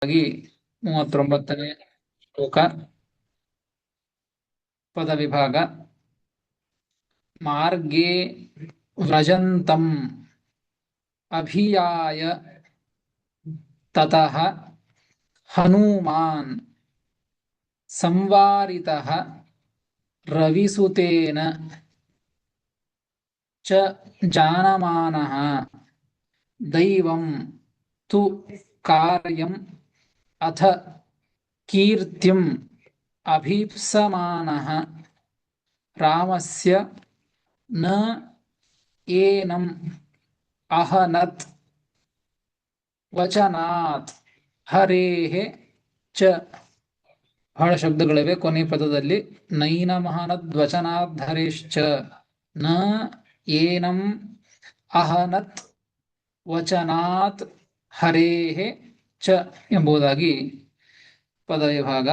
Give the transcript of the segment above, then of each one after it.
ಹಾಗಾಗಿ 39ನೇ ಶ್ಲೋಕ ಪದವಿಭಾಗ. ಮಾರ್ಗೇ ವ್ರಜಂತಂ ಅಭಿಯಾಯ ತತಃ ಹನುಮಾನ್ ಸಂವಾರಿತಃ ರವಿಸುತೇನ ಚ ಜಾನಮಾನಃ ದೈವಂ ತು ಕಾರ್ಯಂ ಅಥ ಕೀರ್ತಿಂ ಅಭೀಪ್ಸಮಾನಃ ರಾಮಸ್ಯ ನ ಏನಂ ಅಹನತ್ ವಚನಾತ್ ಹರೇಃ ಚ. ಬಹಳ ಶಬ್ದಗಳಿವೆ ಕೊನೆ ಪದದಲ್ಲಿ. ನೈನಮಹನದ್ವಚನಾತ್ ಹರೇಶ್ಚ ನ ಏನಂ ಅಹನತ್ ವಚನಾತ್ ಹರೇಃ ಚ ಎಂಬುದಾಗಿ ಪದವಿಭಾಗ.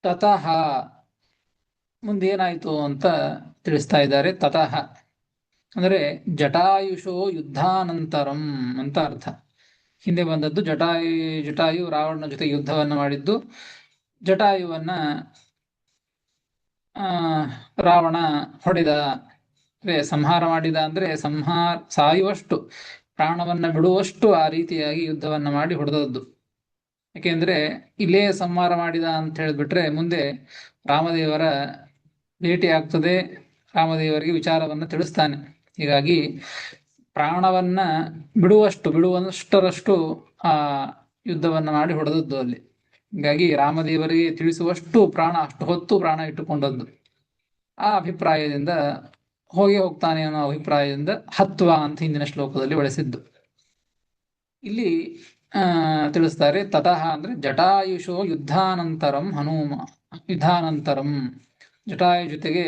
ತತಃ ಮುಂದೇನಾಯಿತು ಅಂತ ತಿಳಿಸ್ತಾ ಇದ್ದಾರೆ. ತತಃ ಅಂದರೆ ಜಟಾಯುಷೋ ಯುದ್ಧಾನಂತರಂ ಅಂತ ಅರ್ಥ. ಹಿಂದೆ ಬಂದದ್ದು ಜಟಾಯು ರಾವಣನ ಜೊತೆ ಯುದ್ಧವನ್ನ ಮಾಡಿದ್ದು. ಜಟಾಯುವನ್ನ ರಾವಣ ಹೊಡೆದ, ಸಂಹಾರ ಮಾಡಿದ. ಅಂದ್ರೆ ಸಾಯುವಷ್ಟು, ಪ್ರಾಣವನ್ನ ಬಿಡುವಷ್ಟು ಆ ರೀತಿಯಾಗಿ ಯುದ್ಧವನ್ನ ಮಾಡಿ ಹೊಡೆದದ್ದು. ಯಾಕೆಂದ್ರೆ ಇಲ್ಲೇ ಸಂಹಾರ ಮಾಡಿದ ಅಂತ ಹೇಳಿದ್ಬಿಟ್ರೆ ಮುಂದೆ ರಾಮದೇವರ ಭೇಟಿ ಆಗ್ತದೆ, ರಾಮದೇವರಿಗೆ ವಿಚಾರವನ್ನ ತಿಳಿಸ್ತಾನೆ. ಹೀಗಾಗಿ ಪ್ರಾಣವನ್ನ ಬಿಡುವಷ್ಟರಷ್ಟು ಆ ಯುದ್ಧವನ್ನ ಮಾಡಿ ಹೊಡೆದದ್ದು ಅಲ್ಲಿ. ಹೀಗಾಗಿ ರಾಮದೇವರಿಗೆ ತಿಳಿಸುವಷ್ಟು ಪ್ರಾಣ, ಅಷ್ಟು ಹೊತ್ತು ಪ್ರಾಣ ಇಟ್ಟುಕೊಂಡದ್ದು. ಆ ಅಭಿಪ್ರಾಯದಿಂದ ಹೋಗ್ತಾನೆ ಅನ್ನೋ ಅಭಿಪ್ರಾಯದಿಂದ ಹತ್ವ ಅಂತ ಹಿಂದಿನ ಶ್ಲೋಕದಲ್ಲಿ ಬಳಸಿದ್ದು. ಇಲ್ಲಿ ತಿಳಿಸ್ತಾರೆ ತತಃ ಅಂದ್ರೆ ಜಟಾಯುಷೋ ಯುದ್ಧಾನಂತರಂ ಯುದ್ಧಾನಂತರಂ. ಜಟಾಯು ಜೊತೆಗೆ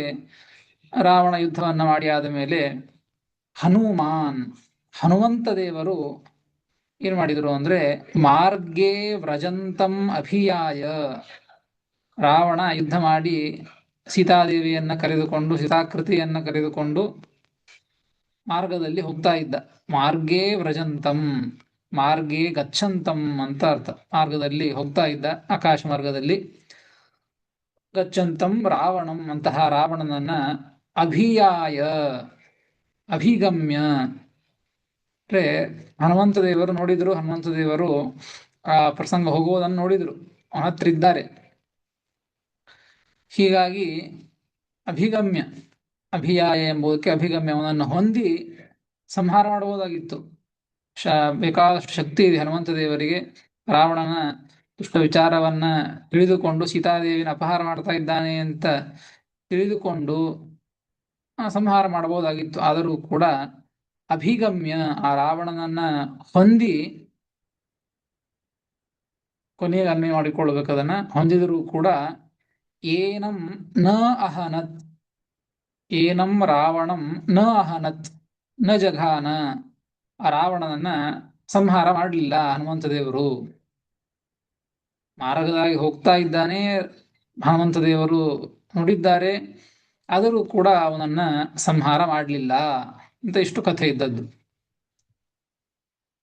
ರಾವಣ ಯುದ್ಧವನ್ನ ಮಾಡಿ ಆದ ಮೇಲೆ ಹನುಮಂತ ದೇವರು ಏನ್ ಮಾಡಿದ್ರು ಅಂದ್ರೆ ಮಾರ್ಗೇ ವ್ರಜಂತಂ ಅಭಿಯಾಯ. ರಾವಣ ಯುದ್ಧ ಮಾಡಿ ಸೀತಾದೇವಿಯನ್ನ ಕರೆದುಕೊಂಡು, ಸೀತಾಕೃತಿಯನ್ನ ಕರೆದುಕೊಂಡು ಮಾರ್ಗದಲ್ಲಿ ಹೋಗ್ತಾ ಇದ್ದ. ಮಾರ್ಗೇ ವ್ರಜಂತಂ, ಮಾರ್ಗೇ ಗಚ್ಚಂತಂ ಅಂತ ಅರ್ಥ. ಮಾರ್ಗದಲ್ಲಿ ಹೋಗ್ತಾ ಇದ್ದ, ಆಕಾಶ ಮಾರ್ಗದಲ್ಲಿ. ಗಚ್ಚಂತಂ ರಾವಣಂ, ಅಂತಹ ರಾವಣನನ್ನ ಅಭಿಯಾಯ, ಅಭಿಗಮ್ಯ ಅಂದ್ರೆ ಹನುಮಂತ ದೇವರು ನೋಡಿದ್ರು. ಹನುಮಂತ ದೇವರು ಆ ಪ್ರಸಂಗ ಹೋಗುವುದನ್ನು ನೋಡಿದ್ರು, ಹತ್ತಿರಿದ್ದಾರೆ. ಹೀಗಾಗಿ ಅಭಿಗಮ್ಯ, ಅಭಿಯಾಯ ಎಂಬುದಕ್ಕೆ ಅಭಿಗಮ್ಯ, ಅವನನ್ನು ಹೊಂದಿ ಸಂಹಾರ ಮಾಡಬಹುದಾಗಿತ್ತು. ಬೇಕಾದಷ್ಟು ಶಕ್ತಿ ಇದೆ ಹನುಮಂತ ದೇವರಿಗೆ. ರಾವಣನ ದುಷ್ಟ ವಿಚಾರವನ್ನ ತಿಳಿದುಕೊಂಡು, ಸೀತಾದೇವಿನ ಅಪಹಾರ ಮಾಡ್ತಾ ಇದ್ದಾನೆ ಅಂತ ತಿಳಿದುಕೊಂಡು ಸಂಹಾರ ಮಾಡಬಹುದಾಗಿತ್ತು. ಆದರೂ ಕೂಡ ಅಭಿಗಮ್ಯ, ಆ ರಾವಣನನ್ನ ಹೊಂದಿ, ಕೊನೆಗೆ ಅನ್ವಯ ಮಾಡಿಕೊಳ್ಬೇಕು ಅದನ್ನ, ಹೊಂದಿದರೂ ಕೂಡ ಏನಂ ನ ಅಹನತ್, ಏನಂ ರಾವಣಂ ನ ಅಹನತ್ ನ ಜಘಾನ, ಆ ರಾವಣನನ್ನ ಸಂಹಾರ ಮಾಡಲಿಲ್ಲ ಹನುಮಂತ ದೇವರು. ಮಾರ್ಗದಾಗಿ ಹೋಗ್ತಾ ಇದ್ದಾನೆ, ಹನುಮಂತ ದೇವರು ನೋಡಿದ್ದಾರೆ, ಆದರೂ ಕೂಡ ಅವನನ್ನ ಸಂಹಾರ ಮಾಡಲಿಲ್ಲ ಅಂತ ಇಷ್ಟು ಕಥೆ ಇದ್ದದ್ದು.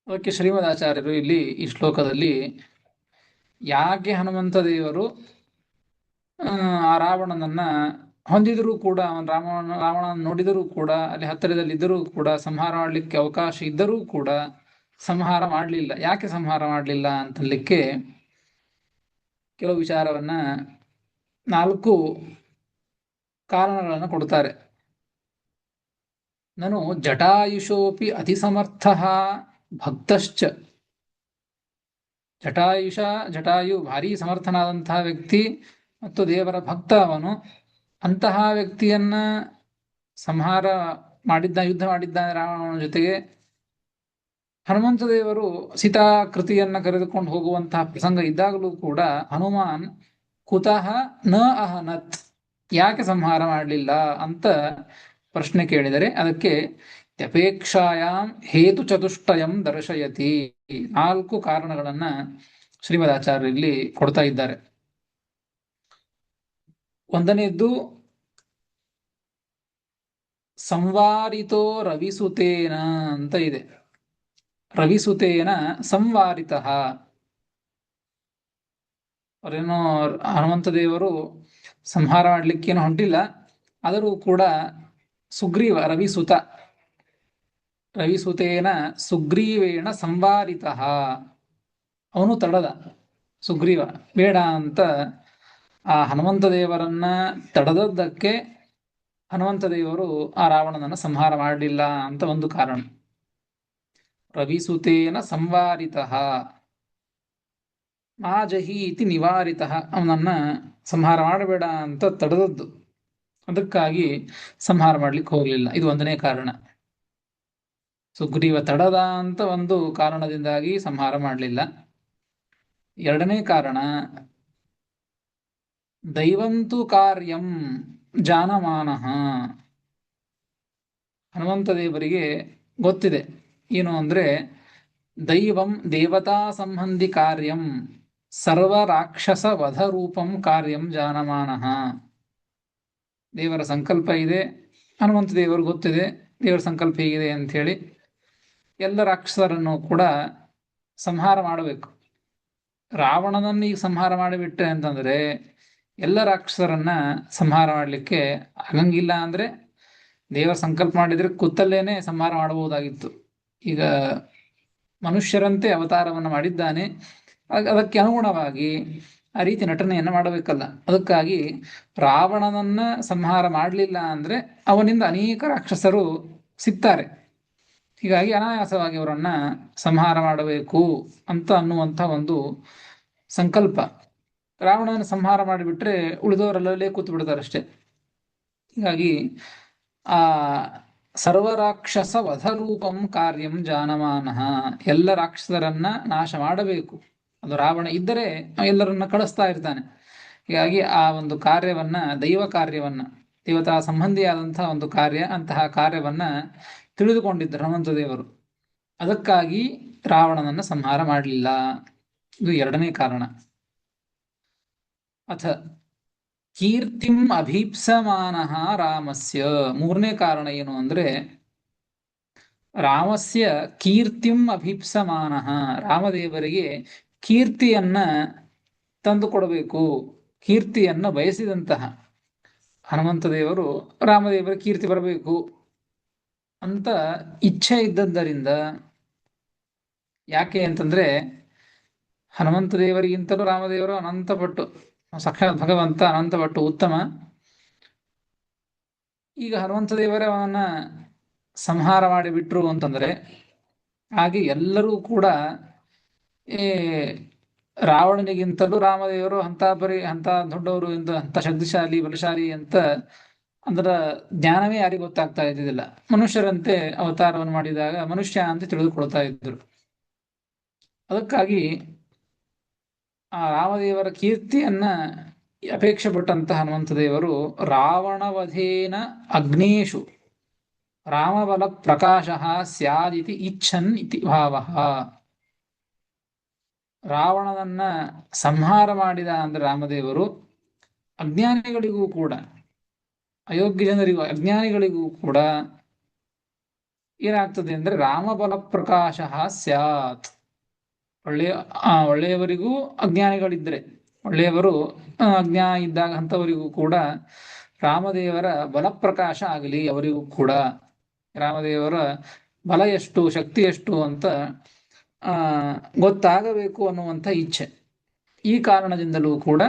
ಅದಕ್ಕೆ ಶ್ರೀಮದಾಚಾರ್ಯರು ಇಲ್ಲಿ ಈ ಶ್ಲೋಕದಲ್ಲಿ ಯಾಕೆ ಹನುಮಂತ ದೇವರು ಆ ರಾವಣನನ್ನ ಹೊಂದಿದರೂ ಕೂಡ, ರಾವಣನ ನೋಡಿದರೂ ಕೂಡ, ಅಲ್ಲಿ ಹತ್ತಿರದಲ್ಲಿದ್ದರೂ ಕೂಡ, ಸಂಹಾರ ಮಾಡಲಿಕ್ಕೆ ಅವಕಾಶ ಇದ್ದರೂ ಕೂಡ ಸಂಹಾರ ಮಾಡಲಿಲ್ಲ. ಯಾಕೆ ಸಂಹಾರ ಮಾಡಲಿಲ್ಲ ಅಂತಲಿಕ್ಕೆ ಕೆಲವು ವಿಚಾರವನ್ನ, 4 ಕಾರಣಗಳನ್ನು ಕೊಡ್ತಾರೆ. ನಾನು ಜಟಾಯುಷೋಪಿ ಅತಿಸಮರ್ಥ ಭಕ್ತಶ್ಚ. ಜಟಾಯು ಭಾರಿ ಸಮರ್ಥನಾದಂತಹ ವ್ಯಕ್ತಿ ಮತ್ತು ದೇವರ ಭಕ್ತ ಅವನು. ಅಂತಹ ವ್ಯಕ್ತಿಯನ್ನ ಸಂಹಾರ ಯುದ್ಧ ಮಾಡಿದ್ದಾನೆ ರಾವಣನ ಜೊತೆಗೆ. ಹನುಮಂತ ದೇವರು ಸೀತಾಕೃತಿಯನ್ನ ಕರೆದುಕೊಂಡು ಹೋಗುವಂತಹ ಪ್ರಸಂಗ ಇದ್ದಾಗಲೂ ಕೂಡ ಹನುಮಾನ್ ಕುತಃ ನ ಅಹನತ್, ಯಾಕೆ ಸಂಹಾರ ಮಾಡಲಿಲ್ಲ ಅಂತ ಪ್ರಶ್ನೆ ಕೇಳಿದರೆ ಅದಕ್ಕೆ ಅಪೇಕ್ಷಾಯಾಮ್ ಹೇತು ಚತುಷ್ಟಯಂ ದರ್ಶಯತಿ. 4 ಕಾರಣಗಳನ್ನ ಶ್ರೀಮದಾಚಾರ್ಯರಲ್ಲಿ ಕೊಡ್ತಾ ಇದ್ದಾರೆ. ಒಂದನೇದ್ದು ಸಂವಾರಿತೋ ರವಿಸುತೇನ ಅಂತ ಇದೆ. ರವಿಸುತೇನ ಸಂವಾರಿತಃ. ಅವರೇನೋ ಹನುಮಂತ ದೇವರು ಸಂಹಾರ ಮಾಡ್ಲಿಕ್ಕೇನು ಹೊಂಟಿಲ್ಲ, ಆದರೂ ಕೂಡ ಸುಗ್ರೀವ ರವಿಸುತೇನ ಸುಗ್ರೀವೇಣ ಸಂವಾರಿತಃ. ಅವನು ತಡದ, ಸುಗ್ರೀವ ಬೇಡ ಅಂತ ಆ ಹನುಮಂತ ದೇವರನ್ನ ತಡೆದದ್ದಕ್ಕೆ ಹನುಮಂತ ದೇವರು ಆ ರಾವಣನನ್ನು ಸಂಹಾರ ಮಾಡಲಿಲ್ಲ ಅಂತ ಒಂದು ಕಾರಣ. ರವಿಸುತೇನ ಸಂವಾರಿತಃ ಮಾಜಹಿ ಇತಿ ನಿವಾರಿತಃ. ಅವನನ್ನ ಸಂಹಾರ ಮಾಡಬೇಡ ಅಂತ ತಡೆದದ್ದು, ಅದಕ್ಕಾಗಿ ಸಂಹಾರ ಮಾಡ್ಲಿಕ್ಕೆ ಹೋಗಲಿಲ್ಲ. ಇದು ಒಂದನೇ ಕಾರಣ. ಸುಗ್ರೀವ ತಡದ ಅಂತ ಒಂದು ಕಾರಣದಿಂದಾಗಿ ಸಂಹಾರ ಮಾಡಲಿಲ್ಲ. ಎರಡನೇ ಕಾರಣ, ದೈವಂತು ಕಾರ್ಯಂ ಜಾನಮಾನಃ. ಹನುಮಂತ ದೇವರಿಗೆ ಗೊತ್ತಿದೆ ಏನು ಅಂದ್ರೆ, ದೈವಂ ದೇವತಾ ಸಂಬಂಧಿ ಕಾರ್ಯಂ ಸರ್ವ ರಾಕ್ಷಸ ವಧ ರೂಪಂ ಕಾರ್ಯಂ ಜಾನಮಾನಃ. ದೇವರ ಸಂಕಲ್ಪ ಇದೆ, ಹನುಮಂತ ದೇವರು ಗೊತ್ತಿದೆ ದೇವರ ಸಂಕಲ್ಪ ಹೇಗಿದೆ ಅಂತ ಹೇಳಿ ಎಲ್ಲ ರಾಕ್ಷಸರನ್ನು ಕೂಡ ಸಂಹಾರ ಮಾಡಬೇಕು. ರಾವಣನನ್ನು ಈಗ ಸಂಹಾರ ಮಾಡಿಬಿಟ್ರೆ ಅಂತಂದ್ರೆ ಎಲ್ಲ ರಾಕ್ಷಸರನ್ನ ಸಂಹಾರ ಮಾಡಲಿಕ್ಕೆ ಆಗಂಗಿಲ್ಲ. ಅಂದ್ರೆ ದೇವರ ಸಂಕಲ್ಪ ಮಾಡಿದ್ರೆ ಕುತ್ತಲ್ಲೇನೆ ಸಂಹಾರ ಮಾಡಬಹುದಾಗಿತ್ತು. ಈಗ ಮನುಷ್ಯರಂತೆ ಅವತಾರವನ್ನು ಮಾಡಿದ್ದಾನೆ, ಅದಕ್ಕೆ ಅನುಗುಣವಾಗಿ ಆ ರೀತಿ ನಟನೆಯನ್ನು ಮಾಡಬೇಕಲ್ಲ. ಅದಕ್ಕಾಗಿ ರಾವಣನನ್ನ ಸಂಹಾರ ಮಾಡಲಿಲ್ಲ ಅಂದ್ರೆ ಅವನಿಂದ ಅನೇಕ ರಾಕ್ಷಸರು ಸಿಗ್ತಾರೆ. ಹೀಗಾಗಿ ಅನಾಯಾಸವಾಗಿ ಅವರನ್ನ ಸಂಹಾರ ಮಾಡಬೇಕು ಅಂತ ಅನ್ನುವಂಥ ಒಂದು ಸಂಕಲ್ಪ. ರಾವಣನ ಸಂಹಾರ ಮಾಡಿಬಿಟ್ರೆ ಉಳಿದವರೆಲ್ಲೇ ಕೂತು ಬಿಡ್ತಾರಷ್ಟೆ. ಹೀಗಾಗಿ ಆ ಸರ್ವರಾಕ್ಷಸ ವಧರೂಪಂ ಕಾರ್ಯಂ ಜಾನಮಾನಃ, ಎಲ್ಲ ರಾಕ್ಷಸರನ್ನ ನಾಶ ಮಾಡಬೇಕು. ಅದು ರಾವಣ ಇದ್ದರೆ ಎಲ್ಲರನ್ನ ಕಳಿಸ್ತಾ ಇರ್ತಾನೆ. ಹೀಗಾಗಿ ಆ ಒಂದು ಕಾರ್ಯವನ್ನ, ದೈವ ಕಾರ್ಯವನ್ನ, ದೇವತಾ ಸಂಬಂಧಿಯಾದಂತಹ ಒಂದು ಕಾರ್ಯ, ಅಂತಹ ಕಾರ್ಯವನ್ನ ತಿಳಿದುಕೊಂಡಿದ್ದರು ಹನುಮಂತ ದೇವರು. ಅದಕ್ಕಾಗಿ ರಾವಣನನ್ನ ಸಂಹಾರ ಮಾಡಲಿಲ್ಲ. ಇದು ಎರಡನೇ ಕಾರಣ. ಅಥ ಕೀರ್ತಿಂ ಅಭೀಪ್ಸಮಾನಃ ರಾಮಸ್ಯ. ಮೂರನೇ ಕಾರಣ ಏನು ಅಂದ್ರೆ, ರಾಮಸ್ಯ ಕೀರ್ತಿಂ ಅಭೀಪ್ಸಮಾನಃ, ರಾಮದೇವರಿಗೆ ಕೀರ್ತಿಯನ್ನ ತಂದು ಕೊಡಬೇಕು, ಕೀರ್ತಿಯನ್ನ ಬಯಸಿದಂತಹ ಹನುಮಂತ ದೇವರು ರಾಮದೇವರ ಕೀರ್ತಿ ಬರಬೇಕು ಅಂತ ಇಚ್ಛೆ ಇದ್ದದ್ದರಿಂದ. ಯಾಕೆ ಅಂತಂದ್ರೆ, ಹನುಮಂತ ದೇವರಿಗಿಂತಲೂ ರಾಮದೇವರು ಅನಂತಪಟ್ಟು, ಸಾಕ್ಷಾತ್ ಭಗವಂತ ಅನಂತಪಟ್ಟು ಉತ್ತಮ. ಈಗ ಹನುಮಂತ ದೇವರೇ ಅವನನ್ನ ಸಂಹಾರ ಮಾಡಿಬಿಟ್ರು ಅಂತಂದ್ರೆ, ಹಾಗೆ ಎಲ್ಲರೂ ಕೂಡ ರಾವಣನಿಗಿಂತಲೂ ರಾಮದೇವರು ಅಂತ ದೊಡ್ಡವರು, ಅಂತ ಶಕ್ತಿಶಾಲಿ ಬಲಶಾಲಿ ಅಂತ ಅದರ ಜ್ಞಾನವೇ ಯಾರಿಗೂ ಗೊತ್ತಾಗ್ತಾ ಇದ್ದಿದ್ದಿಲ್ಲ. ಮನುಷ್ಯರಂತೆ ಅವತಾರವನ್ನು ಮಾಡಿದಾಗ ಮನುಷ್ಯ ಅಂತ ತಿಳಿದುಕೊಳ್ತಾ ಇದ್ರು. ಅದಕ್ಕಾಗಿ ಆ ರಾಮದೇವರ ಕೀರ್ತಿಯನ್ನ ಅಪೇಕ್ಷೆ ಪಟ್ಟಂತಹ ಹನುಮಂತ ದೇವರು ರಾವಣವಧೇನ ಅಗ್ನೇಶು ರಾಮಬಲ ಪ್ರಕಾಶ ಸ್ಯಾದಿತಿ ಇಚ್ಛನ್ ಇತಿ ಭಾವಃ. ರಾವಣನನ್ನ ಸಂಹಾರ ಮಾಡಿದ ಅಂದ್ರೆ ರಾಮದೇವರು ಅಜ್ಞಾನಿಗಳಿಗೂ ಕೂಡ, ಅಯೋಗ್ಯ ಜನರಿಗೂ ಅಜ್ಞಾನಿಗಳಿಗೂ ಕೂಡ ಏನಾಗ್ತದೆ ಅಂದ್ರೆ ರಾಮಬಲ ಪ್ರಕಾಶ ಸ್ಯಾತ್. ಒಳ್ಳೆಯವರಿಗೂ ಅಜ್ಞಾನಿಗಳಿದ್ರೆ, ಒಳ್ಳೆಯವರು ಅಜ್ಞಾನ ಇದ್ದಾಗ ಅಂಥವರಿಗೂ ಕೂಡ ರಾಮದೇವರ ಬಲಪ್ರಕಾಶ ಆಗಲಿ. ಅವರಿಗೂ ಕೂಡ ರಾಮದೇವರ ಬಲ ಎಷ್ಟು, ಶಕ್ತಿ ಎಷ್ಟು ಅಂತ ಗೊತ್ತಾಗಬೇಕು ಅನ್ನುವಂಥ ಇಚ್ಛೆ. ಈ ಕಾರಣದಿಂದಲೂ ಕೂಡ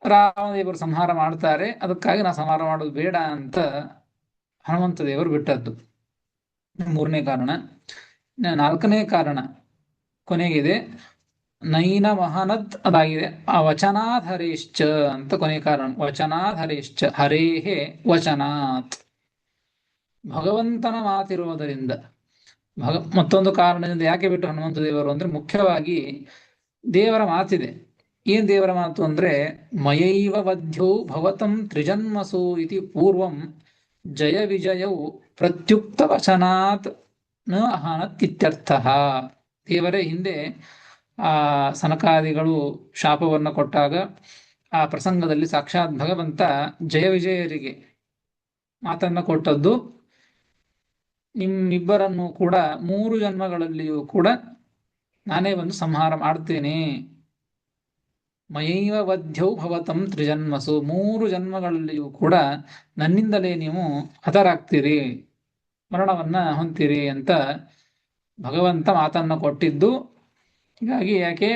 ರಾಮದೇವರು ಸಂಹಾರ ಮಾಡ್ತಾರೆ. ಅದಕ್ಕಾಗಿ ನಾ ಸಂಹಾರ ಮಾಡೋದು ಬೇಡ ಅಂತ ಹನುಮಂತ ದೇವರು ಬಿಟ್ಟದ್ದು ಮೂರನೇ ಕಾರಣ. ನಾಲ್ಕನೇ ಕಾರಣ ಕೊನೆಗಿದೆ, ನೈನ ಮಹನದ್ ಅದಾಗಿದೆ. ಆ ವಚನಾಧರೇಶ್ಚ ಅಂತ ಕೊನೆ ಕಾರಣ. ವಚನಾಧರೇಶ್ಚ ಹರೇಹೇ ವಚನಾತ್, ಭಗವಂತನ ಮಾತಿರುವುದರಿಂದ. ಮತ್ತೊಂದು ಕಾರಣದಿಂದ ಯಾಕೆ ಬಿಟ್ಟು ಹನುಮಂತ ದೇವರು ಅಂದ್ರೆ, ಮುಖ್ಯವಾಗಿ ದೇವರ ಮಾತಿದೆ. ಏನ್ ದೇವರ ಮಾತು ಅಂದ್ರೆ, ಮಯೈವ ವಧ್ಯೌ ಭವತಂ ತ್ರಿಜನ್ಮಸು ಇತಿ ಪೂರ್ವಂ ಜಯ ವಿಜಯೌ ಪ್ರತ್ಯುಕ್ತ ವಚನಾತ್ ನ ಅಹನತ್ ಇತ್ಯರ್ಥಃ. ದೇವರೇ ಹಿಂದೆ ಆ ಸನಕಾದಿಗಳು ಶಾಪವನ್ನು ಕೊಟ್ಟಾಗ ಆ ಪ್ರಸಂಗದಲ್ಲಿ ಸಾಕ್ಷಾತ್ ಭಗವಂತ ಜಯ ವಿಜಯರಿಗೆ ಮಾತನ್ನ ಕೊಟ್ಟದ್ದು, ನಿಮ್ಮಿಬ್ಬರನ್ನು ಕೂಡ 3 ಜನ್ಮಗಳಲ್ಲಿಯೂ ಕೂಡ ನಾನೇ ಬಂದು ಸಂಹಾರ ಮಾಡ್ತೇನೆ. ಮಯೈವ ವಧ್ಯೌ ಭವತಂ ತ್ರಿಜನ್ಮಸು, 3 ಜನ್ಮಗಳಲ್ಲಿಯೂ ಕೂಡ ನನ್ನಿಂದಲೇ ನೀವು ಹತರಾಗ್ತೀರಿ, ಮರಣವನ್ನ ಹೊಂತೀರಿ ಅಂತ ಭಗವಂತ ಮಾತನ್ನ ಕೊಟ್ಟಿದ್ದು. ಹೀಗಾಗಿ ಯಾಕೆ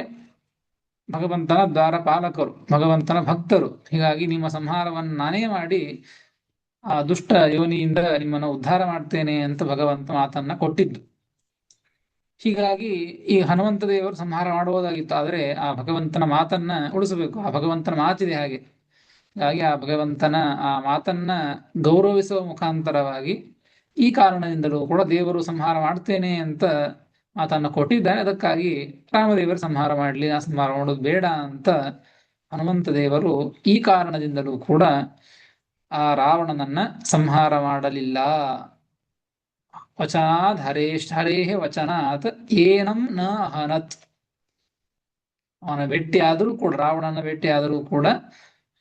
ಭಗವಂತನ ದ್ವಾರಪಾಲಕರು, ಭಗವಂತನ ಭಕ್ತರು, ಹೀಗಾಗಿ ನಿಮ್ಮ ಸಂಹಾರವನ್ನು ನಾನೇ ಮಾಡಿ ಆ ದುಷ್ಟ ಯೋನಿಯಿಂದ ನಿಮ್ಮನ್ನು ಉದ್ಧಾರ ಮಾಡ್ತೇನೆ ಅಂತ ಭಗವಂತ ಮಾತನ್ನ ಕೊಟ್ಟಿದ್ದು. ಹೀಗಾಗಿ ಈ ಹನುಮಂತ ದೇವರು ಸಂಹಾರ ಮಾಡುವುದಾಗಿತ್ತು, ಆದರೆ ಆ ಭಗವಂತನ ಮಾತನ್ನ ಉಳಿಸಬೇಕು. ಆ ಭಗವಂತನ ಮಾತಿದೆ ಹಾಗೆ. ಹೀಗಾಗಿ ಆ ಭಗವಂತನ ಆ ಮಾತನ್ನ ಗೌರವಿಸುವ ಮುಖಾಂತರವಾಗಿ ಈ ಕಾರಣದಿಂದಲೂ ಕೂಡ ದೇವರು ಸಂಹಾರ ಮಾಡ್ತೇನೆ ಅಂತ ಮಾತನ್ನ ಕೊಟ್ಟಿದ್ದಾನೆ. ಅದಕ್ಕಾಗಿ ರಾಮದೇವರು ಸಂಹಾರ ಮಾಡಲಿ, ಆ ಸಂಹಾರ ಮಾಡೋದು ಬೇಡ ಅಂತ ಹನುಮಂತ ದೇವರು ಈ ಕಾರಣದಿಂದಲೂ ಕೂಡ ಆ ರಾವಣನನ್ನ ಸಂಹಾರ ಮಾಡಲಿಲ್ಲ. ವಚನಾತ್ ಹರೇಃ ವಚನಾತ್ ಏನಂ ನ ಅಹನತ್. ಅವನ ಭೇಟಿಯಾದರೂ ಕೂಡ, ರಾವಣನ ಭೇಟಿಯಾದರೂ ಕೂಡ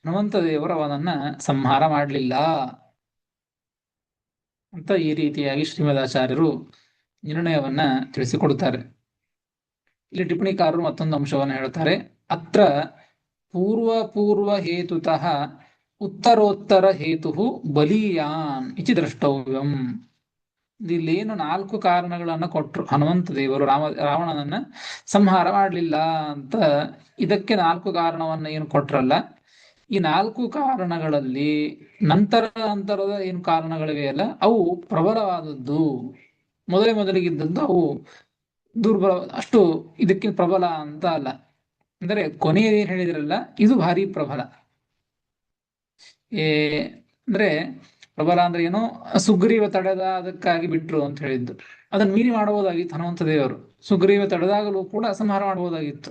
ಹನುಮಂತ ದೇವರು ಅವನನ್ನ ಸಂಹಾರ ಮಾಡಲಿಲ್ಲ ಅಂತ ಈ ರೀತಿಯಾಗಿ ಶ್ರೀಮದಾಚಾರ್ಯರು ನಿರ್ಣಯವನ್ನ ತಿಳಿಸಿಕೊಡುತ್ತಾರೆ. ಇಲ್ಲಿ ಟಿಪ್ಪಣಿಕಾರರು ಮತ್ತೊಂದು ಅಂಶವನ್ನು ಹೇಳ್ತಾರೆ. ಅತ್ರ ಪೂರ್ವ ಹೇತುತಃ ಉತ್ತರೋತ್ತರ ಹೇತು ಬಲೀಯಾನ್ ಇತಿ ದ್ರಷ್ಟವ್ಯಂ. ಇಲ್ಲೇನು 4 ಕಾರಣಗಳನ್ನ ಕೊಟ್ಟರು ಹನುಮಂತ ದೇವರು ರಾವಣನನ್ನ ಸಂಹಾರ ಮಾಡಲಿಲ್ಲ ಅಂತ. ಇದಕ್ಕೆ 4 ಕಾರಣವನ್ನ ಏನು ಕೊಟ್ರಲ್ಲ, ಈ 4 ಕಾರಣಗಳಲ್ಲಿ ನಂತರದ ಏನು ಕಾರಣಗಳಿವೆ ಅಲ್ಲ, ಅವು ಪ್ರಬಲವಾದದ್ದು. ಮೊದಲಿಗಿದ್ದದ್ದು ಅವು ದುರ್ಬಲ, ಅಷ್ಟು ಇದಕ್ಕಿಂತ ಪ್ರಬಲ ಅಂತ ಅಲ್ಲ. ಅಂದರೆ ಕೊನೆಯದೇನು ಹೇಳಿದ್ರಲ್ಲ, ಇದು ಭಾರಿ ಪ್ರಬಲ. ಅಂದ್ರೆ ಪ್ರಬಲ ಅಂದ್ರೆ ಏನು, ಸುಗ್ರೀವ ತಡೆದ ಅದಕ್ಕಾಗಿ ಬಿಟ್ರು ಅಂತ ಹೇಳಿದ್ದು. ಅದನ್ನ ಮೀರಿ ಮಾಡಬಹುದಾಗಿತ್ತು ಹನುಮಂತ ದೇವರು. ಸುಗ್ರೀವ ತಡೆದಾಗಲೂ ಕೂಡ ಸಂಹಾರ ಮಾಡಬಹುದಾಗಿತ್ತು,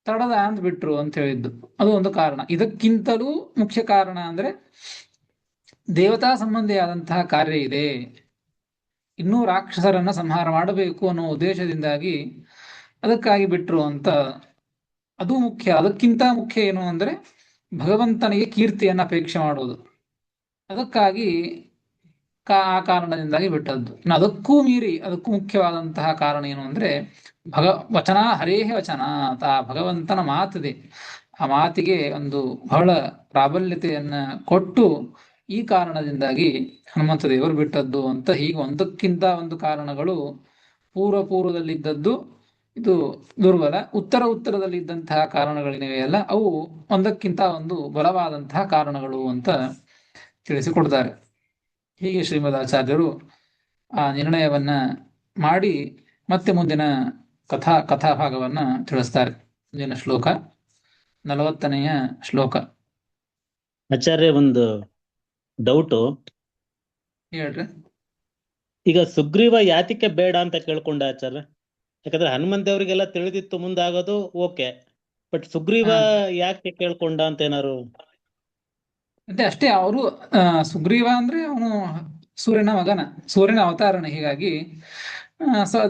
ತಡದ ಅಂತ ಬಿಟ್ರು ಅಂತ ಹೇಳಿದ್ದು. ಅದು ಒಂದು ಕಾರಣ. ಇದಕ್ಕಿಂತಲೂ ಮುಖ್ಯ ಕಾರಣ ಅಂದ್ರೆ ದೇವತಾ ಸಂಬಂಧಿಯಾದಂತಹ ಕಾರ್ಯ ಇದೆ, ಇನ್ನೂ ರಾಕ್ಷಸರನ್ನ ಸಂಹಾರ ಮಾಡಬೇಕು ಅನ್ನೋ ಉದ್ದೇಶದಿಂದಾಗಿ ಅದಕ್ಕಾಗಿ ಬಿಟ್ರು ಅಂತ. ಅದು ಮುಖ್ಯ. ಅದಕ್ಕಿಂತ ಮುಖ್ಯ ಏನು ಅಂದ್ರೆ ಭಗವಂತನಿಗೆ ಕೀರ್ತಿಯನ್ನು ಅಪೇಕ್ಷೆ ಮಾಡುವುದು. ಅದಕ್ಕಾಗಿ ಆ ಕಾರಣದಿಂದಾಗಿ ಬಿಟ್ಟದ್ದು. ಅದಕ್ಕೂ ಮೀರಿ, ಅದಕ್ಕೂ ಮುಖ್ಯವಾದಂತಹ ಕಾರಣ ಏನು ಅಂದ್ರೆ ವಚನ ಹರೇಹ ವಚನ, ಆ ಭಗವಂತನ ಮಾತಿದೆ. ಆ ಮಾತಿಗೆ ಒಂದು ಬಹಳ ಪ್ರಾಬಲ್ಯತೆಯನ್ನ ಕೊಟ್ಟು ಈ ಕಾರಣದಿಂದಾಗಿ ಹನುಮಂತ ದೇವರು ಬಿಟ್ಟದ್ದು ಅಂತ. ಹೀಗೆ ಒಂದಕ್ಕಿಂತ ಒಂದು ಕಾರಣಗಳು ಪೂರ್ವದಲ್ಲಿದ್ದದ್ದು ಇದು ದುರ್ಬಲ, ಉತ್ತರದಲ್ಲಿ ಇದ್ದಂತಹ ಕಾರಣಗಳೇನಿವೆಯಲ್ಲ ಅವು ಒಂದಕ್ಕಿಂತ ಒಂದು ಬಲವಾದಂತಹ ಕಾರಣಗಳು ಅಂತ ತಿಳಿಸಿಕೊಡ್ತಾರೆ. ಹೀಗೆ ಶ್ರೀಮದಾಚಾರ್ಯರು ಆ ನಿರ್ಣಯವನ್ನ ಮಾಡಿ ಮತ್ತೆ ಮುಂದಿನ ಕಥಾಭಾಗವನ್ನ ತಿಳಿಸ್ತಾರೆ. ಮುಂದಿನ ಶ್ಲೋಕ 40ನೆಯ ಶ್ಲೋಕ. ಆಚಾರ್ಯ, ಒಂದು ಡೌಟು ಹೇಳ್ರಿ. ಈಗ ಸುಗ್ರೀವ ಯಾತಿಕೆ ಬೇಡ ಅಂತ ಕೇಳ್ಕೊಂಡ ಆಚಾರ್ಯ? ಯಾಕಂದ್ರೆ ಹನುಮಂತ ಅವರಿಗೆಲ್ಲ ತಿಳಿದಿತ್ತು ಮುಂದಾಗೋದು, ಓಕೆ, ಬಟ್ ಸುಗ್ರೀವ ಯಾಕೆ ಕೇಳ್ಕೊಂಡ ಅಂತ ಏನಾರು? ಅಷ್ಟೇ. ಅವರು ಸುಗ್ರೀವ ಅಂದ್ರೆ ಅವನು ಸೂರ್ಯನ ಮಗನ, ಸೂರ್ಯನ ಅವತಾರನ. ಹೀಗಾಗಿ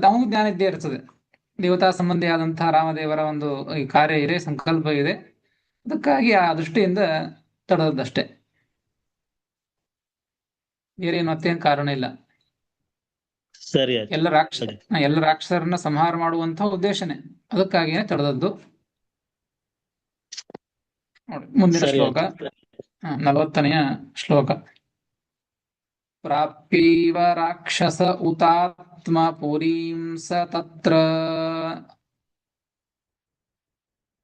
ಅವನು ಜ್ಞಾನ ಇದ್ದೇ ಇರ್ತದೆ. ದೇವತಾ ಸಂಬಂಧಿಯಾದಂತಹ ರಾಮದೇವರ ಒಂದು ಈ ಕಾರ್ಯ ಇದೆ, ಸಂಕಲ್ಪ ಇದೆ. ಅದಕ್ಕಾಗಿ ಆ ದೃಷ್ಟಿಯಿಂದ ತಡೆದದ್ದಷ್ಟೇ, ಬೇರೇನು ಮತ್ತೇನು ಕಾರಣ ಇಲ್ಲ. ಸರಿ. ಎಲ್ಲ ರಾಕ್ಷಸರನ್ನ ಸಂಹಾರ ಮಾಡುವಂತಹ ಉದ್ದೇಶನೇ, ಅದಕ್ಕಾಗಿಯೇ ತಡೆದದ್ದು. ನೋಡಿ ಮುಂದಿನ ಶ್ಲೋಕ 40ನೆಯ ಶ್ಲೋಕ. ಪ್ರಾಪ್ಯೈವ ರಾಕ್ಷಸ ಉತಾತ್ಮ ಪುರೀಂ ಸ ತತ್ರ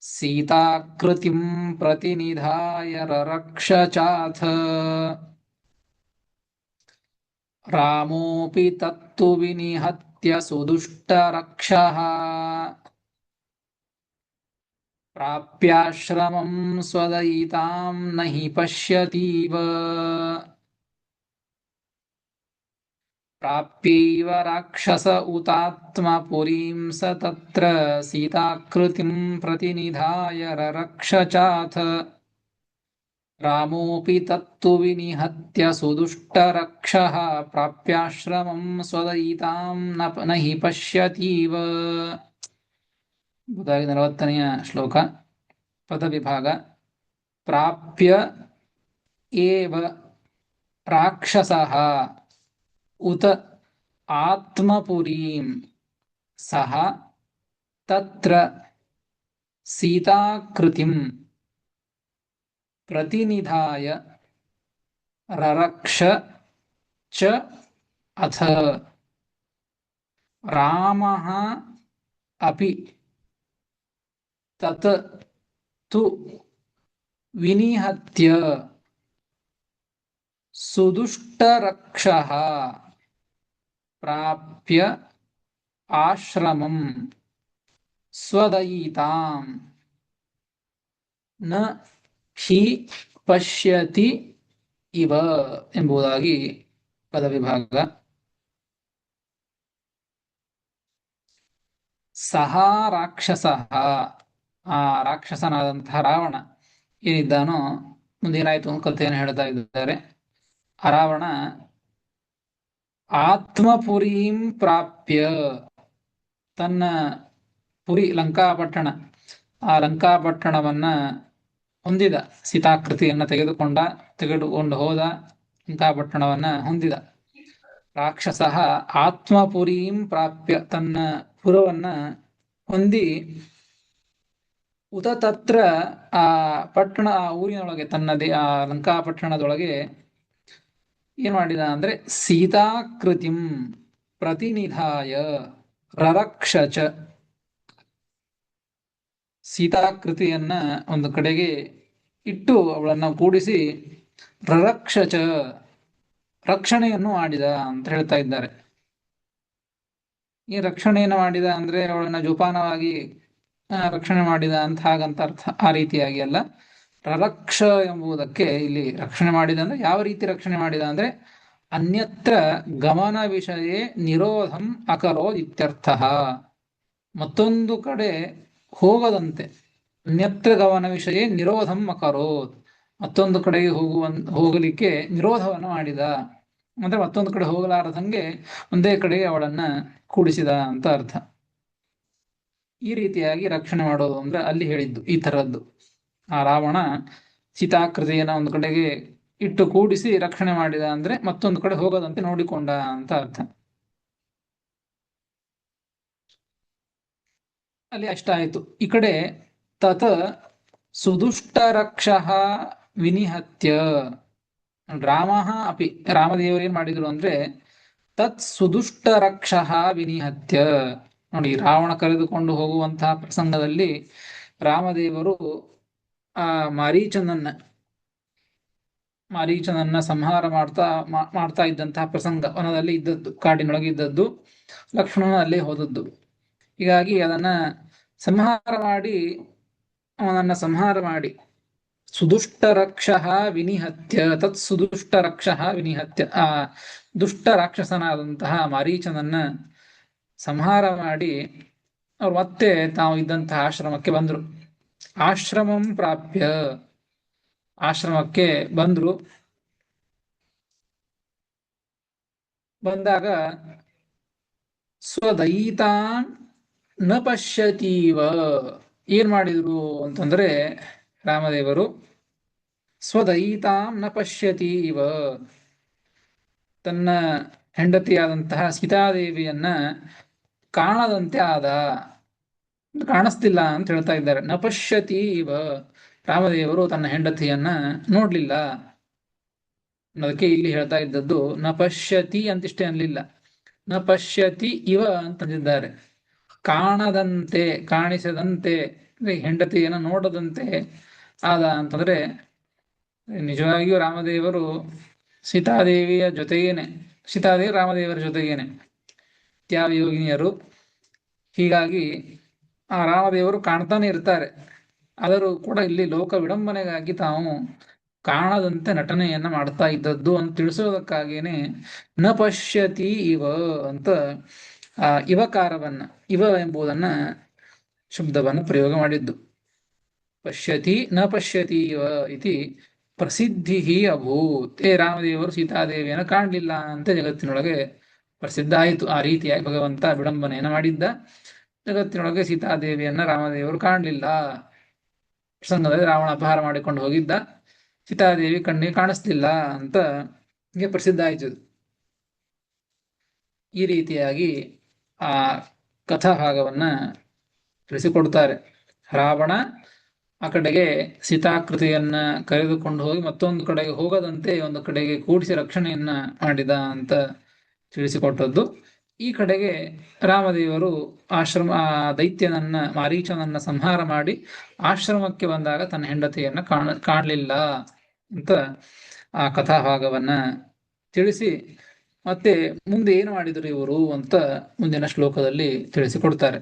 ಸೀತಾಕೃತಿಂ ಪ್ರತಿನಿಧಾಯ ರರಕ್ಷ ಚಾಥ ರಾಮೋಪಿ ತತ್ತು ವಿನಿಹತ್ಯ ಸುದುಷ್ಟರಕ್ಷಃ ಪ್ರಾಪ್ಯಾಶ್ರಮಂ ಸ್ವದಯಿತಾಂ ನಹಿ ಪಶ್ಯತೀವ. ಪ್ರಾಪ್ಯೈವ ರಾಕ್ಷಸ ಉತಾತ್ಮ ಪುರೀಂ ಸ ತತ್ರ ಸೀತಾಕೃತಿಂ ಪ್ರತಿನಿಧಾಯ ರರಕ್ಷ ಚಾಥ ರಾಮೋಪಿ ತತ್ತು ವಿನಿಹತ್ಯ ಸುದುಷ್ಟರಕ್ಷಃ ಪ್ರಾಪ್ಯಾಶ್ರಮಂ ಸ್ವದಯಿತಾಂ ನಹಿ ಪಶ್ಯತೀವ. 40ನೆಯ ಶ್ಲೋಕ. ಪದವಿಭಾಗ. ಪ್ರಾಪ್ಯ ಏವ ರಾಕ್ಷಸಃ ಉತ ಆತ್ಮಪುರೀಂ ಸಹ ತತ್ರ ಸೀತಾಕೃತಿಂ ಪ್ರತಿನಿಧಾಯ ರರಕ್ಷ ಚ ಅಥ ರಾಮಃ ಅಪಿ ತತ್ ತು ವಿನಿಹತ್ಯ ಸುದುಷ್ಟರಕ್ಷಃ ಪ್ರಾಪ್ಯ ಆಶ್ರಮಂ ಸ್ವದಯಿತಾಂ ನ ಹಿ ಪಶ್ಯತಿ ಇವ ಎಂಬುದಾಗಿ ಪದವಿಭಾಗ. ಸಹ ರಾಕ್ಷಸಃ, ಆ ರಾಕ್ಷಸನಾದಂತಹ ರಾವಣ ಏನಿದ್ದಾನೋ ಮುಂದೇನಾಯ್ತು ಕಥೆಯನ್ನು ಹೇಳ್ತಾ ಇದ್ದಾರೆ. ಆ ರಾವಣ ಆತ್ಮಪುರೀಂ ಪ್ರಾಪ್ಯ, ತನ್ನ ಪುರಿ ಲಂಕಾಪಟ್ಟಣ, ಆ ಲಂಕಾಪಟ್ಟಣವನ್ನ ಹೊಂದಿದ, ಸೀತಾಕೃತಿಯನ್ನ ತೆಗೆದುಕೊಂಡು ಹೋದ, ಲಂಕಾಪಟ್ಟಣವನ್ನ ಹೊಂದಿದ. ರಾಕ್ಷಸ ಆತ್ಮಪುರೀಂ ಪ್ರಾಪ್ಯ, ತನ್ನ ಪುರವನ್ನ ಹೊಂದಿ ಉತ ತತ್ರ, ಆ ಪಟ್ಟಣ, ಆ ಊರಿನೊಳಗೆ, ತನ್ನದೇ ಆ ಲಂಕಾಪಟ್ಟಣದೊಳಗೆ ಏನ್ ಮಾಡಿದ ಅಂದ್ರೆ ಸೀತಾಕೃತಿಂ ಪ್ರತಿನಿಧಾಯ ರರಕ್ಷ ಚ, ಸೀತಾಕೃತಿಯನ್ನ ಒಂದು ಕಡೆಗೆ ಇಟ್ಟು ಅವಳನ್ನ ಕೂಡಿಸಿ ರರಕ್ಷ ಚ, ರಕ್ಷಣೆಯನ್ನು ಮಾಡಿದ ಅಂತ ಹೇಳ್ತಾ ಇದ್ದಾರೆ. ಈ ರಕ್ಷಣೆಯನ್ನು ಮಾಡಿದ ಅಂದ್ರೆ ಅವಳನ್ನ ಜೋಪಾನವಾಗಿ ರಕ್ಷಣೆ ಮಾಡಿದ ಅಂತ ಹಾಗಂತ ಅರ್ಥ, ಆ ರೀತಿಯಾಗಿ ಅಲ್ಲ. ರರಕ್ಷ ಎಂಬುದಕ್ಕೆ ಇಲ್ಲಿ ರಕ್ಷಣೆ ಮಾಡಿದ ಅಂದ್ರೆ ಯಾವ ರೀತಿ ರಕ್ಷಣೆ ಮಾಡಿದ ಅಂದ್ರೆ ಅನ್ಯತ್ರ ಗಮನ ವಿಷಯ ನಿರೋಧಂ ಅಕರೋದ್ ಇತ್ಯರ್ಥ. ಮತ್ತೊಂದು ಕಡೆ ಹೋಗದಂತೆ, ಅನ್ಯತ್ರ ಗಮನ ವಿಷಯ ನಿರೋಧಂ ಅಕರೋದ್, ಮತ್ತೊಂದು ಕಡೆಗೆ ಹೋಗಲಿಕ್ಕೆ ನಿರೋಧವನ್ನು ಮಾಡಿದ, ಅಂದ್ರೆ ಮತ್ತೊಂದು ಕಡೆ ಹೋಗಲಾರದಂಗೆ ಒಂದೇ ಕಡೆಗೆ ಅವಳನ್ನ ಕೂಡಿಸಿದ ಅಂತ ಅರ್ಥ. ಈ ರೀತಿಯಾಗಿ ರಕ್ಷಣೆ ಮಾಡೋದು ಅಂದ್ರೆ ಅಲ್ಲಿ ಹೇಳಿದ್ದು ಈ ತರದ್ದು. ಆ ರಾವಣ ಸೀತಾಕೃತಿಯನ್ನ ಒಂದು ಕಡೆಗೆ ಇಟ್ಟು ಕೂಡಿಸಿ ರಕ್ಷಣೆ ಮಾಡಿದ ಅಂದ್ರೆ ಮತ್ತೊಂದು ಕಡೆ ಹೋಗದಂತೆ ನೋಡಿಕೊಂಡ ಅಂತ ಅರ್ಥ. ಅಲ್ಲಿ ಅಷ್ಟಾಯಿತು. ಈ ಕಡೆ ತತ್ ಸುದುಷ್ಟರಕ್ಷಃ ವಿನಿಹತ್ಯ, ರಾಮ ಅಪಿ, ರಾಮದೇವರು ಏನ್ ಮಾಡಿದ್ರು ಅಂದ್ರೆ ತತ್ ಸುದುಷ್ಟರಕ್ಷಃ ವಿನಿಹತ್ಯ. ನೋಡಿ, ರಾವಣ ಕರೆದುಕೊಂಡು ಹೋಗುವಂತಹ ಪ್ರಸಂಗದಲ್ಲಿ ರಾಮದೇವರು ಆ ಮಾರೀಚನನ್ನ ಸಂಹಾರ ಮಾಡ್ತಾ ಇದ್ದಂತಹ ಪ್ರಸಂಗ ವನದಲ್ಲಿ ಇದ್ದದ್ದು, ಕಾಡಿನೊಳಗೆ ಇದ್ದದ್ದು, ಲಕ್ಷ್ಮಣನ ಅಲ್ಲೇ ಹೋದದ್ದು. ಹೀಗಾಗಿ ಅವನನ್ನ ಸಂಹಾರ ಮಾಡಿ ಸುದುಷ್ಟ ರಕ್ಷಃ ವಿನಿಹತ್ಯ, ತತ್ ಸುದುಷ್ಟ ರಕ್ಷಃ ವಿನಿಹತ್ಯ, ಆ ದುಷ್ಟ ರಾಕ್ಷಸನಾದಂತಹ ಮಾರೀಚನನ್ನ ಸಂಹಾರ ಮಾಡಿ ಅವ್ರು ಮತ್ತೆ ತಾವು ಇದ್ದಂತಹ ಆಶ್ರಮಕ್ಕೆ ಬಂದ್ರು. ಆಶ್ರಮಂ ಪ್ರಾಪ್ಯ, ಆಶ್ರಮಕ್ಕೆ ಬಂದ್ರು. ಬಂದಾಗ ಸ್ವದಯಿತಾಂ ನ ಪಶ್ಯತೀವ, ಏನ್ ಮಾಡಿದ್ರು ಅಂತಂದ್ರೆ ರಾಮದೇವರು ಸ್ವದಯಿತಾಂ ನ ಪಶ್ಯತೀವ, ತನ್ನ ಹೆಂಡತಿಯಾದಂತಹ ಸೀತಾದೇವಿಯನ್ನ ಕಾಣದಂತೆ ಆದ, ಕಾಣಿಸ್ತಿಲ್ಲ ಅಂತ ಹೇಳ್ತಾ ಇದ್ದಾರೆ. ನ ಪಶ್ಯತಿ ಇವ, ರಾಮದೇವರು ತನ್ನ ಹೆಂಡತಿಯನ್ನ ನೋಡ್ಲಿಲ್ಲ ಅನ್ನೋದಕ್ಕೆ ಇಲ್ಲಿ ಹೇಳ್ತಾ ಇದ್ದದ್ದು ನ ಪಶ್ಯತಿ ಅಂತಿಷ್ಟೇ ಅನ್ಲಿಲ್ಲ, ನ ಪಶ್ಯತಿ ಇವ ಅಂತಂದಿದ್ದಾರೆ. ಕಾಣದಂತೆ, ಕಾಣಿಸದಂತೆ, ಹೆಂಡತಿಯನ್ನ ನೋಡದಂತೆ ಆದ ಅಂತಂದ್ರೆ ನಿಜವಾಗಿಯೂ ರಾಮದೇವರು ಸೀತಾದೇವಿಯ ಜೊತೆಗೇನೆ, ಸೀತಾದೇವಿ ರಾಮದೇವರ ಜೊತೆಗೇನೆ ತ್ಯಾಗಯೋಗಿನಿಯರು. ಹೀಗಾಗಿ ಆ ರಾಮದೇವರು ಕಾಣ್ತಾನೆ ಇರ್ತಾರೆ. ಆದರೂ ಕೂಡ ಇಲ್ಲಿ ಲೋಕ ವಿಡಂಬನೆಗಾಗಿ ತಾವು ಕಾಣದಂತೆ ನಟನೆಯನ್ನ ಮಾಡ್ತಾ ಇದ್ದದ್ದು ಅಂತ ತಿಳಿಸೋದಕ್ಕಾಗೇನೆ ನ ಪಶ್ಯತಿ ಇವ ಅಂತ ಇವಕಾರವನ್ನ, ಇವ ಎಂಬುದನ್ನ ಶಬ್ದವನ್ನು ಪ್ರಯೋಗ ಮಾಡಿದ್ದು. ಪಶ್ಯತಿ ನ ಪಶ್ಯತಿ ಇವ ಇತಿ ಪ್ರಸಿದ್ಧಿ ಅಭೂತ್. ರಾಮದೇವರು ಸೀತಾದೇವಿಯನ್ನು ಕಾಣಲಿಲ್ಲ ಅಂತ ಜಗತ್ತಿನೊಳಗೆ ಪ್ರಸಿದ್ಧ ಆಯಿತು. ಆ ರೀತಿಯಾಗಿ ಭಗವಂತ ವಿಡಂಬನೆಯನ್ನು ಮಾಡಿದ್ದ. ಜಗತ್ತಿನೊಳಗೆ ಸೀತಾದೇವಿಯನ್ನ ರಾಮದೇವರು ಕಾಣಲಿಲ್ಲ. ಪ್ರಸಂಗದಲ್ಲಿ ರಾವಣ ಅಪಹಾರ ಮಾಡಿಕೊಂಡು ಹೋಗಿದ್ದ, ಸೀತಾದೇವಿ ಕಣ್ಣಿಗೆ ಕಾಣಿಸ್ಲಿಲ್ಲ ಅಂತ ಹೀಗೆ ಪ್ರಸಿದ್ಧ ಆಯಿತು ಇದು. ಈ ರೀತಿಯಾಗಿ ಆ ಕಥಾಭಾಗವನ್ನ ತಿಳಿಸಿಕೊಡ್ತಾರೆ. ರಾವಣ ಆ ಕಡೆಗೆ ಸೀತಾಕೃತಿಯನ್ನ ಕರೆದುಕೊಂಡು ಹೋಗಿ ಮತ್ತೊಂದು ಕಡೆಗೆ ಹೋಗದಂತೆ ಒಂದು ಕಡೆಗೆ ಕೂಡಿಸಿ ರಕ್ಷಣೆಯನ್ನ ಮಾಡಿದ ಅಂತ ತಿಳಿಸಿಕೊಟ್ಟದ್ದು. ಈ ಕಡೆಗೆ ರಾಮದೇವರು ಆ ದೈತ್ಯನನ್ನ ಮಾರೀಚನನ್ನ ಸಂಹಾರ ಮಾಡಿ ಆಶ್ರಮಕ್ಕೆ ಬಂದಾಗ ತನ್ನ ಹೆಂಡತಿಯನ್ನ ಕಾಣಲಿಲ್ಲ ಅಂತ ಆ ಕಥಾಭಾಗವನ್ನ ತಿಳಿಸಿ ಮತ್ತೆ ಮುಂದೆ ಏನು ಮಾಡಿದರು ಇವರು ಅಂತ ಮುಂದಿನ ಶ್ಲೋಕದಲ್ಲಿ ತಿಳಿಸಿಕೊಡ್ತಾರೆ.